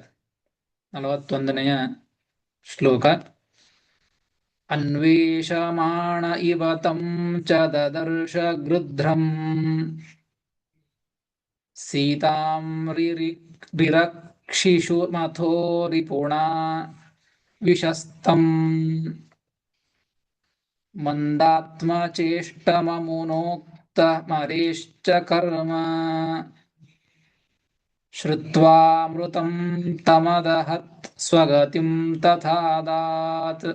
41ನೆಯ ಶ್ಲೋಕ. ಅನ್ವೇಷಮಾಣ ಇವ ತಂ ಚ ದದರ್ಶ ಗೃಧ್ರಂ ಸೀತಾಂ ರಿರಕ್ಷಿಷು ಮಥೋ ರಿಪುಣಾ ವಿಶಸ್ತಂ ಮಂದಾತ್ಮ ಚೇಷ್ಟಮಮುನೋಕ್ತ ಮರೇಶ್ಚ ಕರ್ಮ ಶ್ರುತ್ವಾಮೃತಂ ತಮದಹತ್ ಸ್ವಗತಿಂ ತಥಾದಾತ್.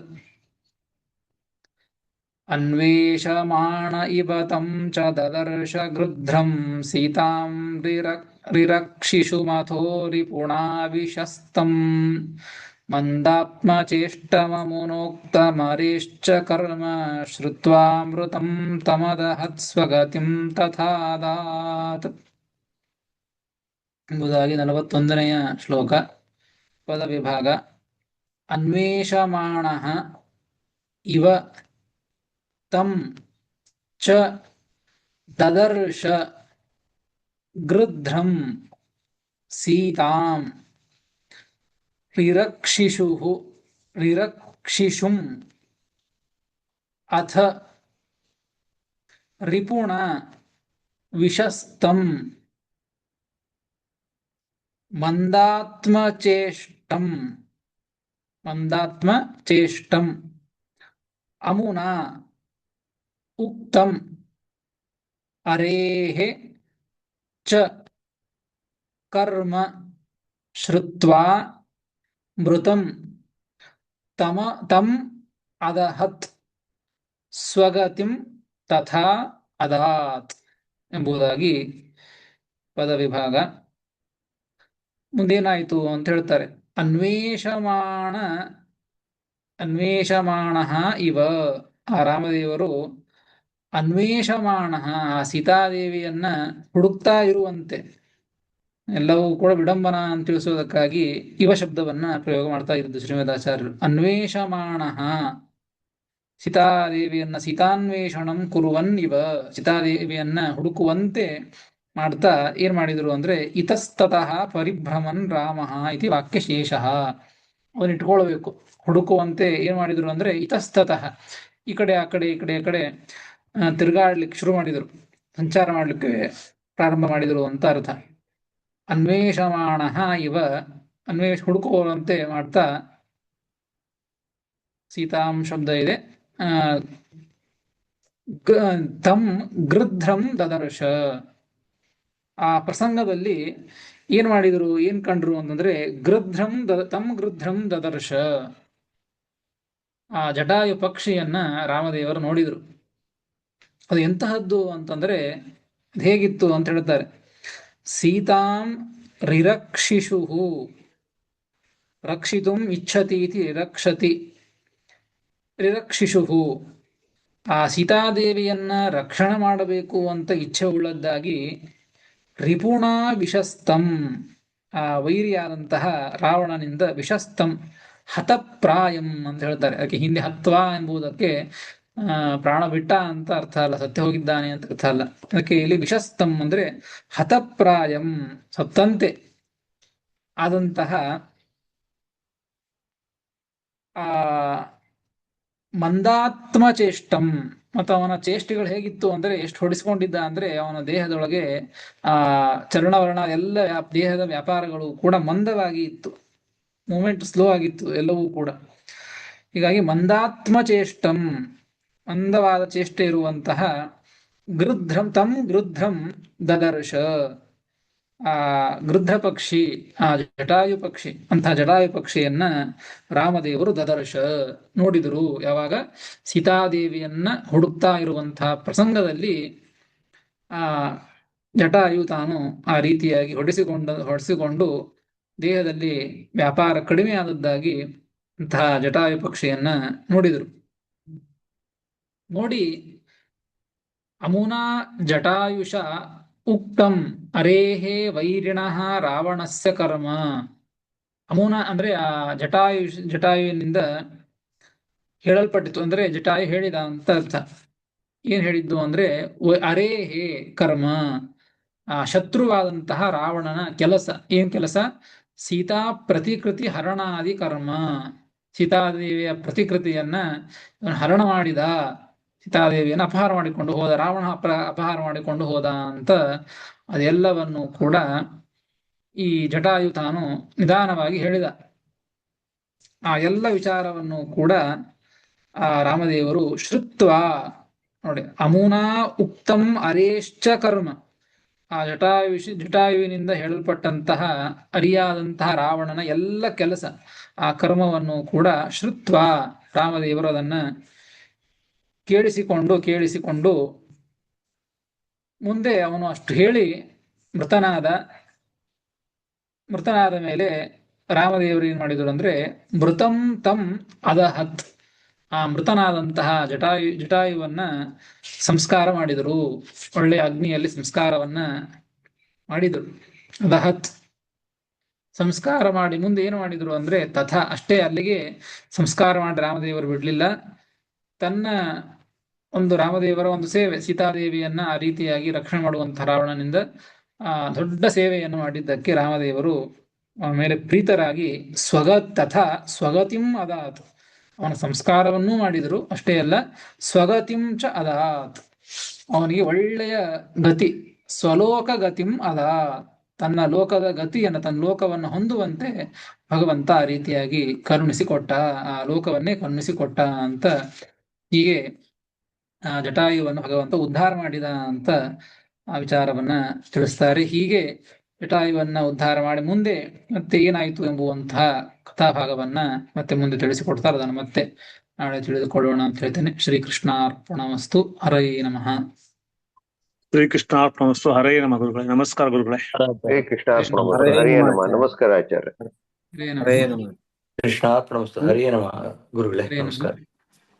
ಅನ್ವೇಷಮಾಣ ಇವ ತಂ ಚ ದದರ್ಶ ಗೃಧ್ರಂ ಸೀತಾಂ ರಿರಕ್ಷಿಷು ಮಥೋ ರಿಪುಣಾ ವಿಶಸ್ತಂ ಮಂದಾತ್ಮ ಚೇಷ್ಟಮಮುನೋಕ್ತ ಮರೇಶ್ಚ ಕರ್ಮ ಶ್ರುತ್ವಾಮೃತಂ ತಮದಹತ್ ಸ್ವಗತಿಂ ತಥಾದಾತ್ ಎಂಬುದಾಗಿ 41ನೆಯ ಶ್ಲೋಕ. ಪದವಿಭಾಗ. ಅನ್ವೇಷಮಾಣಃ ಇವ ತಂ ಚ ದದರ್ಶ ಗೃಧ್ರಂ ಸೀತಾಂ ರಿರಕ್ಷಿಷುಂ ಅಥ ರಿಪುಣ ವಿಶಸ್ತಂ ಮಂದಾತ್ಮಚೇಷ್ಟಂ ಅಮುನಾ ಉಕ್ತಂ ಅರೇಃ ಚ ಕರ್ಮ ಶ್ರುತ್ವಾ ಮೃತಂ ತಂ ಅದಹತ್ ಸ್ವಗತಿಂ ತಥಾ ಅದಾತ್ ಎಂಬುದಾಗಿ ಪದವಿಭಾಗ. ಮುಂದೇನಾಯಿತು ಅಂತ ಹೇಳ್ತಾರೆ. ಅನ್ವೇಷಮಾಣ ಇವ, ಆ ರಾಮದೇವರು ಅನ್ವೇಷಮಾಣ ಸೀತಾದೇವಿಯನ್ನ ಹುಡುಕ್ತಾ ಇರುವಂತೆ, ಎಲ್ಲವೂ ಕೂಡ ವಿಡಂಬನ ಅಂತ ತಿಳಿಸೋದಕ್ಕಾಗಿ ಇವ ಶಬ್ದವನ್ನ ಪ್ರಯೋಗ ಮಾಡ್ತಾ ಇದ್ದು ಶ್ರೀಮದಾಚಾರ್ಯರು. ಅನ್ವೇಷಮಾಣ ಸೀತಾದೇವಿಯನ್ನ ಸೀತಾನ್ವೇಷಣಂ ಕುರುವನ್ ಇವ, ಸೀತಾದೇವಿಯನ್ನ ಹುಡುಕುವಂತೆ ಮಾಡ್ತಾ ಏನ್ ಮಾಡಿದ್ರು ಅಂದ್ರೆ ಇತಸ್ತತಃ ಪರಿಭ್ರಮನ್ ರಾಮ ಇತಿ ವಾಕ್ಯಶೇಷಃ. ಅವನ್ನ ಇಟ್ಕೊಳ್ಬೇಕು. ಹುಡುಕುವಂತೆ ಏನ್ ಮಾಡಿದ್ರು ಅಂದ್ರೆ ಇತಸ್ತತಃ, ಈ ಕಡೆ ಆ ಕಡೆ ಈ ಕಡೆ ಆ ಕಡೆ ತಿರುಗಾಡ್ಲಿಕ್ಕೆ ಶುರು ಮಾಡಿದರು, ಸಂಚಾರ ಮಾಡ್ಲಿಕ್ಕೆ ಪ್ರಾರಂಭ ಮಾಡಿದರು ಅಂತ ಅರ್ಥ. ಅನ್ವೇಷಮಾಣ ಇವ, ಹುಡುಕುವಂತೆ ಮಾಡ್ತಾ, ಸೀತಾಂ ಶಬ್ದ ಇದೆ, ತಂ ಗೃಧ್ರಂ ದದರ್ಶ. ಆ ಪ್ರಸಂಗದಲ್ಲಿ ಏನ್ ಮಾಡಿದ್ರು, ಏನ್ ಕಂಡ್ರು ಅಂತಂದ್ರೆ ತಂ ಗೃಧ್ರಂ ದದರ್ಶ, ಆ ಜಟಾಯು ಪಕ್ಷಿಯನ್ನ ರಾಮದೇವರು ನೋಡಿದ್ರು. ಅದು ಎಂತಹದ್ದು ಅಂತಂದ್ರೆ ಅದು ಹೇಗಿತ್ತು ಅಂತ ಹೇಳ್ತಾರೆ. ಸೀತಾಂ ರಿರಕ್ಷಿಷು, ರಕ್ಷಿತುಂ ಇಚ್ಛತಿ ಇತಿ ರಿರಕ್ಷಿಷು, ಆ ಸೀತಾದೇವಿಯನ್ನ ರಕ್ಷಣೆ ಮಾಡಬೇಕು ಅಂತ ಇಚ್ಛೆ ಉಳ್ಳದ್ದಾಗಿ ರಿಪುಣಾ ವಿಶಸ್ತಂ, ಆ ವೈರಿಯಾದಂತಹ ರಾವಣನಿಂದ ವಿಶಸ್ತಂ ಹತಪ್ರಾಯಂ ಅಂತ ಹೇಳ್ತಾರೆ. ಅದಕ್ಕೆ ಹಿಂದೆ ಹತ್ವ ಎಂಬುದಕ್ಕೆ ಪ್ರಾಣ ಬಿಟ್ಟ ಅಂತ ಅರ್ಥ ಅಲ್ಲ, ಸತ್ಯ ಹೋಗಿದ್ದಾನೆ ಅಂತ ಅರ್ಥ ಅಲ್ಲ. ಅದಕ್ಕೆ ಇಲ್ಲಿ ವಿಶಸ್ತಂ ಅಂದ್ರೆ ಹತಪ್ರಾಯಂ, ಸತ್ತಂತೆ ಆದಂತಹ ಆ ಮಂದಾತ್ಮ ಚೇಷ್ಟಂ. ಮತ್ತು ಅವನ ಚೇಷ್ಟೆಗಳು ಹೇಗಿತ್ತು ಅಂದ್ರೆ, ಎಷ್ಟು ಹೊಡಿಸ್ಕೊಂಡಿದ್ದ ಅಂದ್ರೆ ಅವನ ದೇಹದೊಳಗೆ ಚಲನವಲನ ಎಲ್ಲ ದೇಹದ ವ್ಯಾಪಾರಗಳು ಕೂಡ ಮಂದವಾಗಿ ಇತ್ತು, ಮೂಮೆಂಟ್ ಸ್ಲೋ ಆಗಿತ್ತು ಎಲ್ಲವೂ ಕೂಡ. ಹೀಗಾಗಿ ಮಂದಾತ್ಮ ಚೇಷ್ಟಂ, ಮಂದವಾದ ಚೇಷ್ಟೆ ಇರುವಂತಹ ತಂ ಗೃಧ್ರಂ ದದರ್ಶ, ಆ ಗೃಧ್ರ ಪಕ್ಷಿ, ಆ ಜಟಾಯು ಪಕ್ಷಿ, ಅಂತಹ ಜಟಾಯು ಪಕ್ಷಿಯನ್ನ ರಾಮದೇವರು ದದರ್ಶ ನೋಡಿದರು. ಯಾವಾಗ? ಸೀತಾದೇವಿಯನ್ನ ಹುಡುಕ್ತಾ ಇರುವಂತಹ ಪ್ರಸಂಗದಲ್ಲಿ ಆ ಜಟಾಯು ತಾನು ಆ ರೀತಿಯಾಗಿ ಹೊಡೆಸಿಕೊಂಡು ದೇಹದಲ್ಲಿ ವ್ಯಾಪಾರ ಕಡಿಮೆ ಆದದ್ದಾಗಿ ಅಂತಹ ಜಟಾಯು ಪಕ್ಷಿಯನ್ನ ನೋಡಿದರು. ನೋಡಿ ಅಮುನಾ ಜಟಾಯುಷ ಉಕ್ತಂ ಅರೇಹೇ ವೈರಿಣಃ ರಾವಣಸ್ಯ ಕರ್ಮ. ಅಮುನ ಅಂದ್ರೆ ಆ ಜಟಾಯುವಿನಿಂದ ಹೇಳಲ್ಪಟ್ಟಿತು, ಅಂದ್ರೆ ಜಟಾಯು ಹೇಳಿದ ಅಂತ ಅರ್ಥ. ಏನ್ ಹೇಳಿದ್ದು ಅಂದ್ರೆ ಅರೇಹೇ ಕರ್ಮ, ಆ ಶತ್ರುವಾದಂತಹ ರಾವಣನ ಕೆಲಸ. ಏನ್ ಕೆಲಸ? ಸೀತಾ ಪ್ರತಿಕೃತಿ ಹರಣಾದಿ ಕರ್ಮ. ಸೀತಾದೇವಿಯ ಪ್ರತಿಕೃತಿಯನ್ನ ಹರಣ ಮಾಡಿದ, ಸೀತಾದೇವಿಯನ್ನು ಅಪಹಾರ ಮಾಡಿಕೊಂಡು ಹೋದ, ರಾವಣ ಅಪಹಾರ ಮಾಡಿಕೊಂಡು ಹೋದ ಅಂತ ಅದೆಲ್ಲವನ್ನು ಕೂಡ ಈ ಜಟಾಯು ತಾನು ನಿಧಾನವಾಗಿ ಹೇಳಿದ. ಆ ಎಲ್ಲ ವಿಚಾರವನ್ನು ಕೂಡ ಆ ರಾಮದೇವರು ಶ್ರುತ್ವ, ನೋಡಿ, ಅಮುನಾ ಉಕ್ತಂ ಅರೇಶ್ಚ ಕರ್ಮ, ಆ ಜಟಾಯುವಿನಿಂದ ಹೇಳಲ್ಪಟ್ಟಂತಹ ಅರಿಯಾದಂತಹ ರಾವಣನ ಎಲ್ಲ ಕೆಲಸ, ಆ ಕರ್ಮವನ್ನು ಕೂಡ ಶ್ರುತ್ವ, ರಾಮದೇವರು ಅದನ್ನ ಕೇಳಿಸಿಕೊಂಡು ಮುಂದೆ ಅವನು ಅಷ್ಟು ಹೇಳಿ ಮೃತನಾದ ಮೇಲೆ ರಾಮದೇವರು ಏನ್ ಮಾಡಿದರು ಅಂದ್ರೆ ಮೃತಂ ತಂ ಅದಹತ್, ಆ ಮೃತನಾದಂತಹ ಜಟಾಯುವನ್ನ ಸಂಸ್ಕಾರ ಮಾಡಿದರು. ಒಳ್ಳೆಯ ಅಗ್ನಿಯಲ್ಲಿ ಸಂಸ್ಕಾರವನ್ನ ಮಾಡಿದರು. ಅದಹತ್ ಸಂಸ್ಕಾರ ಮಾಡಿ ಮುಂದೆ ಏನು ಮಾಡಿದರು ಅಂದ್ರೆ ತಥಾ, ಅಷ್ಟೇ ಅಲ್ಲಿಗೆ ಸಂಸ್ಕಾರ ಮಾಡಿ ರಾಮದೇವರು ಬಿಡ್ಲಿಲ್ಲ. ತನ್ನ ರಾಮದೇವರ ಒಂದು ಸೇವೆ, ಸೀತಾದೇವಿಯನ್ನ ಆ ರೀತಿಯಾಗಿ ರಕ್ಷಣೆ ಮಾಡುವಂತಹ ರಾವಣನಿಂದ ದೊಡ್ಡ ಸೇವೆಯನ್ನು ಮಾಡಿದ್ದಕ್ಕೆ ರಾಮದೇವರು ಅವನ ಮೇಲೆ ಪ್ರೀತರಾಗಿ ಸ್ವಗತಿಂ ಅದಾತ್, ಅವನ ಸಂಸ್ಕಾರವನ್ನೂ ಮಾಡಿದರು. ಅಷ್ಟೇ ಅಲ್ಲ, ಸ್ವಗತಿಂ ಚ ಅದಾತ್, ಅವನಿಗೆ ಒಳ್ಳೆಯ ಗತಿ, ಸ್ವಲೋಕ ಗತಿಂ ಅದಾತ್, ತನ್ನ ಲೋಕದ ಗತಿಯನ್ನು, ತನ್ನ ಲೋಕವನ್ನು ಹೊಂದುವಂತೆ ಭಗವಂತ ಆ ರೀತಿಯಾಗಿ ಕರುಣಿಸಿಕೊಟ್ಟ, ಆ ಲೋಕವನ್ನೇ ಕರುಣಿಸಿಕೊಟ್ಟ ಅಂತ ಹೀಗೆ ಆ ಜಟಾಯುವನ್ನು ಭಗವಂತ ಉದ್ಧಾರ ಮಾಡಿದ ಅಂತ ಆ ವಿಚಾರವನ್ನ ತಿಳಿಸ್ತಾರೆ. ಹೀಗೆ ಜಟಾಯುವನ್ನ ಉದ್ಧಾರ ಮಾಡಿ ಮುಂದೆ ಮತ್ತೆ ಏನಾಯಿತು ಎಂಬುವಂತಹ ಕಥಾಭಾಗವನ್ನ ಮತ್ತೆ ಮುಂದೆ ತಿಳಿಸಿಕೊಡ್ತಾರೆ. ಅದನ್ನು ಮತ್ತೆ ನಾಳೆ ತಿಳಿದುಕೊಳ್ಳೋಣ ಅಂತ ಹೇಳ್ತೇನೆ. ಶ್ರೀಕೃಷ್ಣಾರ್ಪಣಮಸ್ತು. ಹರೇ ನಮಃ. ಶ್ರೀಕೃಷ್ಣಾರ್ಪಣಮಸ್ತು. ಹರೇ ನಮಃ ಗುರುಗಳೇ. ನಮಸ್ಕಾರ ಗುರುಗಳೇ. ಶ್ರೀಕೃಷ್ಣಾರ್ಪಣಮಸ್ತು. ಹರೇ ನಮಃ. ನಮಸ್ಕಾರ ಆಚಾರ್ಯ. ಹರೇ ನಮಃ. ಕೃಷ್ಣಾರ್ಪಣಮಸ್ತು. ಹರೇ ನಮಃ ಗುರುಗಳೇ. ನಮಸ್ಕಾರ.